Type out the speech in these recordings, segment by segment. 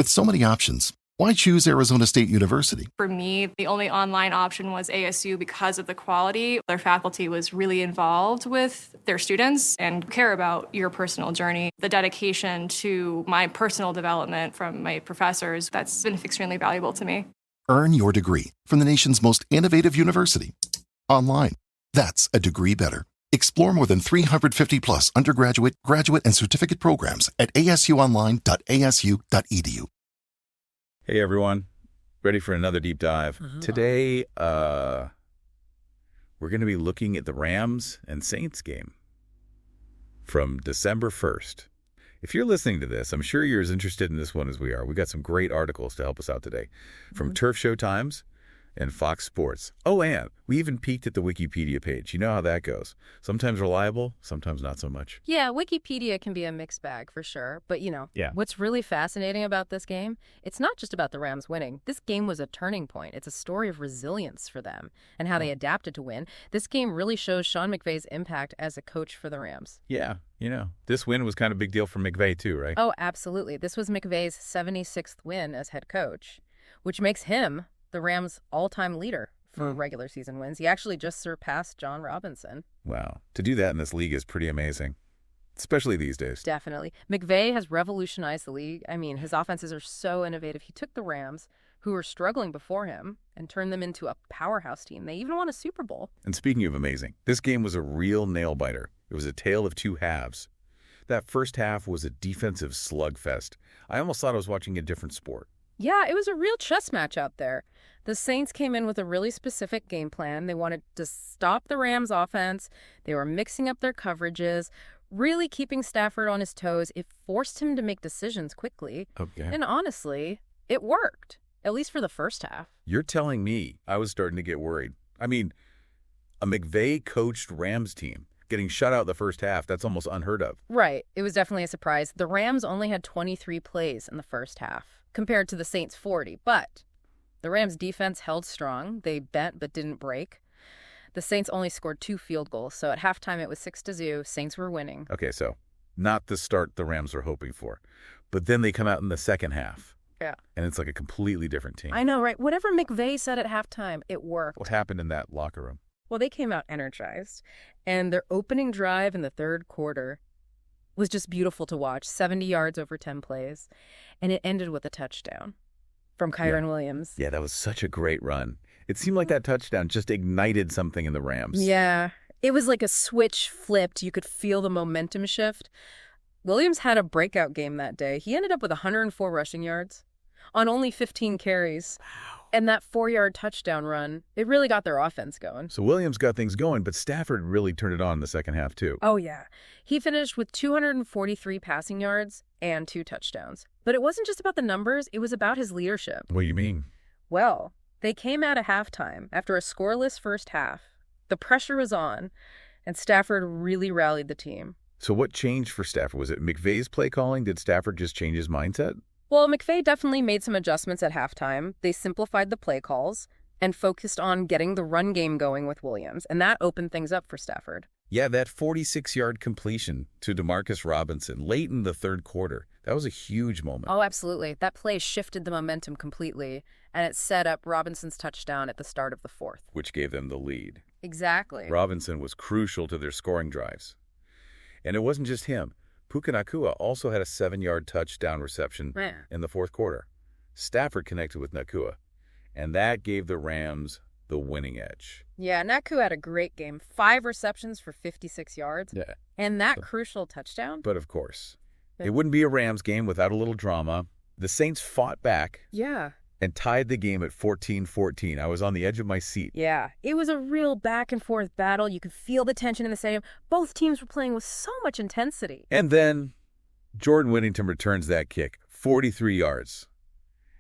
With so many options, why choose Arizona State University? For me, the only online option was ASU because of the quality. Their faculty was really involved with their students and care about your personal journey. The dedication to my personal development from my professors, that's been extremely valuable to me. Earn your degree from the nation's most innovative university. Online. That's a degree better. Explore more than 350 plus undergraduate, graduate, and certificate programs at asuonline.asu.edu. Hey everyone, ready for another deep dive. Today, we're going to be looking at the Rams and Saints game from December 1st. If you're listening to this, I'm sure you're as interested in this one as we are. We got some great articles to help us out today from Turf Show Times and Fox Sports. Oh, and we even peeked at the Wikipedia page. You know how that goes. Sometimes reliable, sometimes not so much. Yeah, Wikipedia can be a mixed bag for sure. But, what's really fascinating about this game, it's not just about the Rams winning. This game was a turning point. It's a story of resilience for them and how they adapted to win. This game really shows Sean McVay's impact as a coach for the Rams. Yeah, this win was kind of a big deal for McVay too, right? Oh, absolutely. This was McVay's 76th win as head coach, which makes him the Rams' all-time leader for regular season wins. He actually just surpassed John Robinson. Wow. To do that in this league is pretty amazing, especially these days. Definitely. McVay has revolutionized the league. I mean, his offenses are so innovative. He took the Rams, who were struggling before him, and turned them into a powerhouse team. They even won a Super Bowl. And speaking of amazing, this game was a real nail-biter. It was a tale of two halves. That first half was a defensive slugfest. I almost thought I was watching a different sport. Yeah, it was a real chess match out there. The Saints came in with a really specific game plan. They wanted to stop the Rams' offense. They were mixing up their coverages, really keeping Stafford on his toes. It forced him to make decisions quickly. Okay. And honestly, it worked, at least for the first half. You're telling me I was starting to get worried. I mean, a McVay-coached Rams team getting shut out the first half, that's almost unheard of. Right. It was definitely a surprise. The Rams only had 23 plays in the first half, compared to the Saints' 40. But the Rams' defense held strong. They bent but didn't break. The Saints only scored 2 field goals, so at halftime it was 6-0. Saints were winning. Okay, so not the start the Rams were hoping for. But then they come out in the second half. Yeah. And it's like a completely different team. I know, right? Whatever McVay said at halftime, it worked. What happened in that locker room? Well, they came out energized, and their opening drive in the third quarter was just beautiful to watch. 70 yards over 10 plays, and it ended with a touchdown from Kyren Williams. Yeah, that was such a great run. It seemed like that touchdown just ignited something in the Rams. Yeah, it was like a switch flipped. You could feel the momentum shift. Williams had a breakout game that day. He ended up with 104 rushing yards on only 15 carries. Wow. And that 4-yard touchdown run, it really got their offense going. So Williams got things going, but Stafford really turned it on in the second half too. Oh, yeah. He finished with 243 passing yards and 2 touchdowns. But it wasn't just about the numbers. It was about his leadership. What do you mean? Well, they came out of halftime after a scoreless first half. The pressure was on, and Stafford really rallied the team. So what changed for Stafford? Was it McVay's play calling? Did Stafford just change his mindset? Well, McVay definitely made some adjustments at halftime. They simplified the play calls and focused on getting the run game going with Williams, and that opened things up for Stafford. Yeah, that 46-yard completion to DeMarcus Robinson late in the third quarter. That was a huge moment. Oh, absolutely. That play shifted the momentum completely, and it set up Robinson's touchdown at the start of the fourth. Which gave them the lead. Exactly. Robinson was crucial to their scoring drives. And it wasn't just him. Puka Nacua also had a 7-yard touchdown reception in the fourth quarter. Stafford connected with Nacua, and that gave the Rams the winning edge. Yeah, Nacua had a great game. 5 receptions for 56 yards. Yeah. And that crucial touchdown. But of course, it wouldn't be a Rams game without a little drama. The Saints fought back. Yeah. And tied the game at 14-14. I was on the edge of my seat. Yeah, it was a real back-and-forth battle. You could feel the tension in the stadium. Both teams were playing with so much intensity. And then Jordan Whittington returns that kick, 43 yards.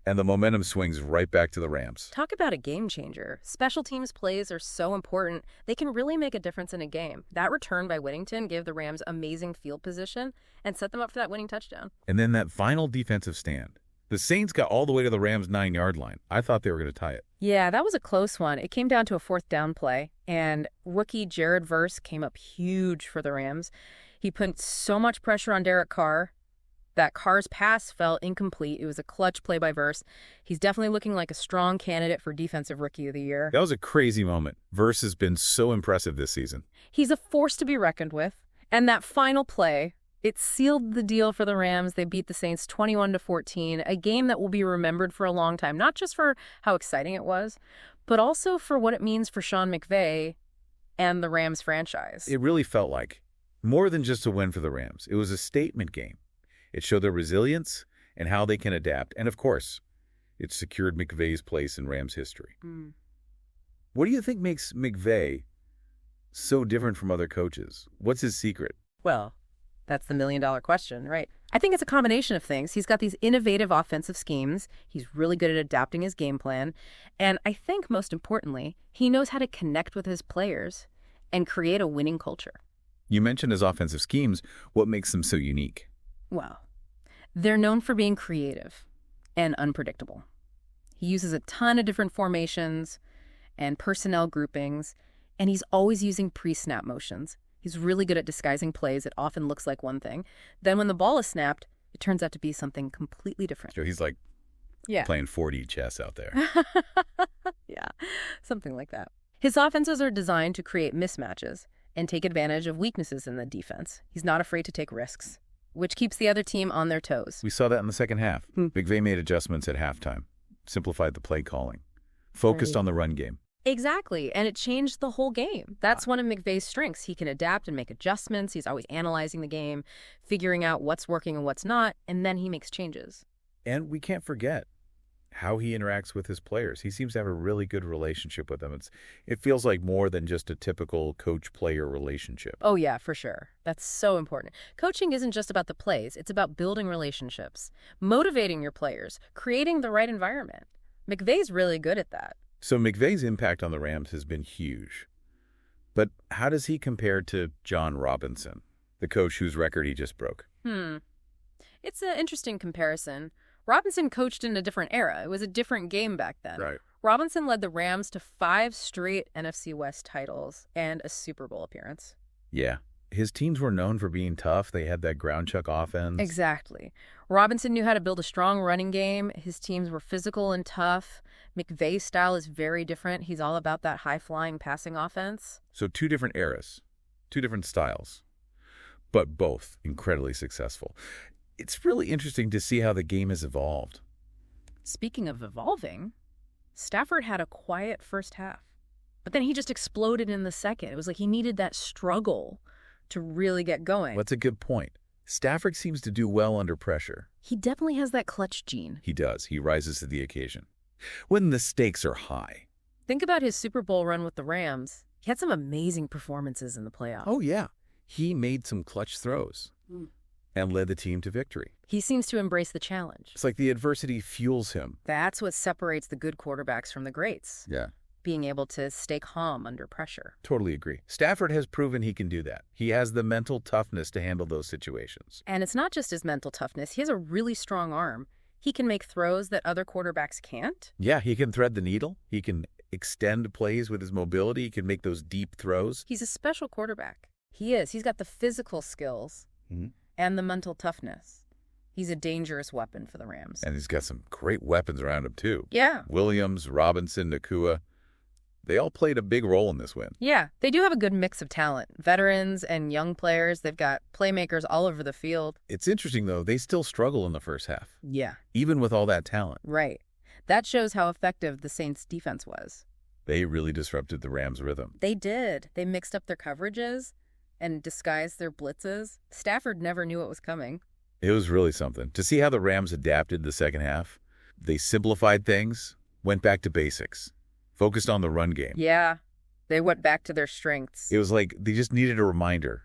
And the momentum swings right back to the Rams. Talk about a game changer. Special teams plays are so important. They can really make a difference in a game. That return by Whittington gave the Rams amazing field position and set them up for that winning touchdown. And then that final defensive stand. The Saints got all the way to the Rams' 9-yard line. I thought they were going to tie it. Yeah, that was a close one. It came down to a 4th down play, and rookie Jared Verse came up huge for the Rams. He put so much pressure on Derek Carr. That Carr's pass felt incomplete. It was a clutch play by Verse. He's definitely looking like a strong candidate for Defensive Rookie of the Year. That was a crazy moment. Verse has been so impressive this season. He's a force to be reckoned with. And that final play, it sealed the deal for the Rams. They beat the Saints 21-14, a game that will be remembered for a long time, not just for how exciting it was, but also for what it means for Sean McVay and the Rams franchise. It really felt like more than just a win for the Rams. It was a statement game. It showed their resilience and how they can adapt. And of course, it secured McVay's place in Rams history. What do you think makes McVay so different from other coaches? What's his secret? Well, that's the million-dollar question, right? I think it's a combination of things. He's got these innovative offensive schemes. He's really good at adapting his game plan. And I think, most importantly, he knows how to connect with his players and create a winning culture. You mentioned his offensive schemes. What makes them so unique? Well, they're known for being creative and unpredictable. He uses a ton of different formations and personnel groupings, and he's always using pre-snap motions. He's really good at disguising plays. It often looks like one thing. Then when the ball is snapped, it turns out to be something completely different. So he's like playing 4D chess out there. Yeah, something like that. His offenses are designed to create mismatches and take advantage of weaknesses in the defense. He's not afraid to take risks, which keeps the other team on their toes. We saw that in the second half. McVay made adjustments at halftime, simplified the play calling, focused on the run game. Exactly, and it changed the whole game. That's one of McVay's strengths. He can adapt and make adjustments. He's always analyzing the game, figuring out what's working and what's not, and then he makes changes. And we can't forget how he interacts with his players. He seems to have a really good relationship with them. It feels like more than just a typical coach-player relationship. Oh, yeah, for sure. That's so important. Coaching isn't just about the plays. It's about building relationships, motivating your players, creating the right environment. McVay's really good at that. So McVay's impact on the Rams has been huge. But how does he compare to John Robinson, the coach whose record he just broke? It's an interesting comparison. Robinson coached in a different era. It was a different game back then. Right. Robinson led the Rams to 5 straight NFC West titles and a Super Bowl appearance. Yeah. His teams were known for being tough. They had that ground chuck offense. Exactly. Robinson knew how to build a strong running game. His teams were physical and tough. McVay's style is very different. He's all about that high-flying passing offense. So 2 different eras, 2 different styles, but both incredibly successful. It's really interesting to see how the game has evolved. Speaking of evolving, Stafford had a quiet first half, but then he just exploded in the second. It was like he needed that struggle to really get going. That's a good point. Stafford seems to do well under pressure. He definitely has that clutch gene. He does. He rises to the occasion. When the stakes are high. Think about his Super Bowl run with the Rams. He had some amazing performances in the playoffs. Oh, yeah. He made some clutch throws and led the team to victory. He seems to embrace the challenge. It's like the adversity fuels him. That's what separates the good quarterbacks from the greats. Yeah. Being able to stay calm under pressure. Totally agree. Stafford has proven he can do that. He has the mental toughness to handle those situations. And it's not just his mental toughness. He has a really strong arm. He can make throws that other quarterbacks can't. Yeah, he can thread the needle. He can extend plays with his mobility. He can make those deep throws. He's a special quarterback. He is. He's got the physical skills and the mental toughness. He's a dangerous weapon for the Rams. And he's got some great weapons around him, too. Yeah. Williams, Robinson, Nakua. They all played a big role in this win. Yeah, they do have a good mix of talent. Veterans and young players. They've got playmakers all over the field. It's interesting, though. They still struggle in the first half. Yeah. Even with all that talent. Right. That shows how effective the Saints' defense was. They really disrupted the Rams' rhythm. They did. They mixed up their coverages and disguised their blitzes. Stafford never knew it was coming. It was really something. To see how the Rams adapted the second half, they simplified things, went back to basics. Focused on the run game. Yeah, they went back to their strengths. It was like they just needed a reminder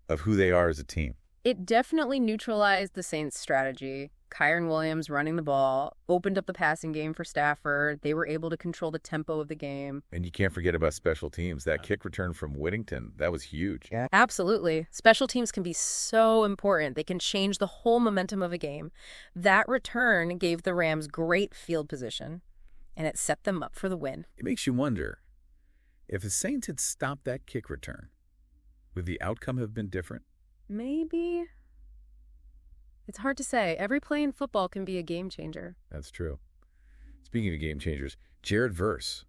of who they are as a team. It definitely neutralized the Saints' strategy. Kyren Williams running the ball opened up the passing game for Stafford. They were able to control the tempo of the game. And you can't forget about special teams. That kick return from Whittington, that was huge. Yeah. Absolutely. Special teams can be so important. They can change the whole momentum of a game. That return gave the Rams great field position. And it set them up for the win. It makes you wonder, if the Saints had stopped that kick return, would the outcome have been different? Maybe. It's hard to say. Every play in football can be a game changer. That's true. Speaking of game changers, Jared Verse.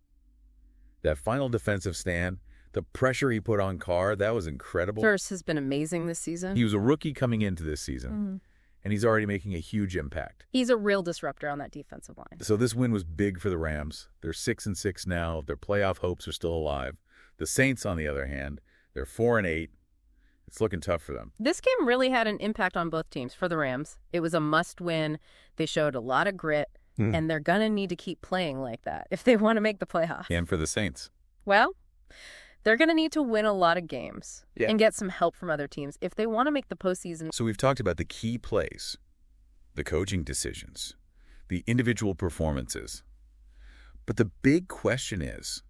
That final defensive stand, the pressure he put on Carr, that was incredible. Verse has been amazing this season. He was a rookie coming into this season, and he's already making a huge impact. He's a real disruptor on that defensive line. So this win was big for the Rams. They're 6-6 now. Their playoff hopes are still alive. The Saints, on the other hand, they're 4-8. It's looking tough for them. This game really had an impact on both teams. For the Rams, it was a must-win. They showed a lot of grit, and they're going to need to keep playing like that if they want to make the playoffs. And for the Saints. Well, they're going to need to win a lot of games and get some help from other teams if they want to make the postseason. So we've talked about the key plays, the coaching decisions, the individual performances. But the big question is,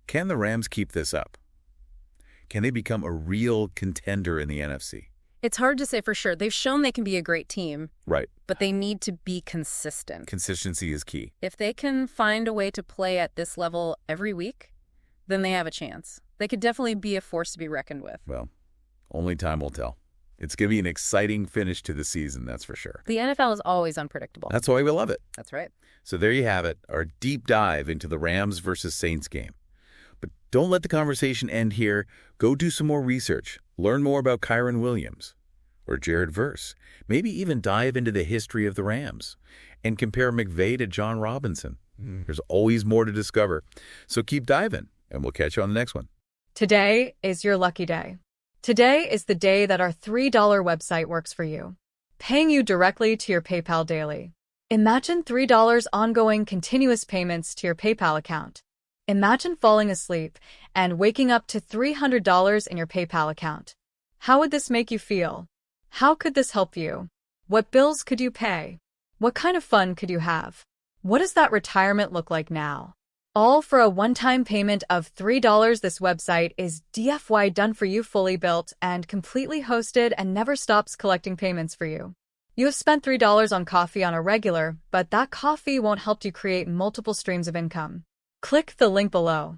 can the Rams keep this up? Can they become a real contender in the NFC? It's hard to say for sure. They've shown they can be a great team. Right. But they need to be consistent. Consistency is key. If they can find a way to play at this level every week, then they have a chance. They could definitely be a force to be reckoned with. Well, only time will tell. It's going to be an exciting finish to the season, that's for sure. The NFL is always unpredictable. That's why we love it. That's right. So there you have it, our deep dive into the Rams versus Saints game. But don't let the conversation end here. Go do some more research. Learn more about Kyren Williams or Jared Verse. Maybe even dive into the history of the Rams and compare McVay to John Robinson. There's always more to discover. So keep diving, and we'll catch you on the next one. Today is your lucky day. Today is the day that our $3 website works for you, paying you directly to your PayPal daily. Imagine $3 ongoing continuous payments to your PayPal account. Imagine falling asleep and waking up to $300 in your PayPal account. How would this make you feel? How could this help you? What bills could you pay? What kind of fun could you have? What does that retirement look like now? All for a one-time payment of $3. This website is DFY done for you, fully built and completely hosted, and never stops collecting payments for you. You have spent $3 on coffee on a regular, but that coffee won't help you create multiple streams of income. Click the link below.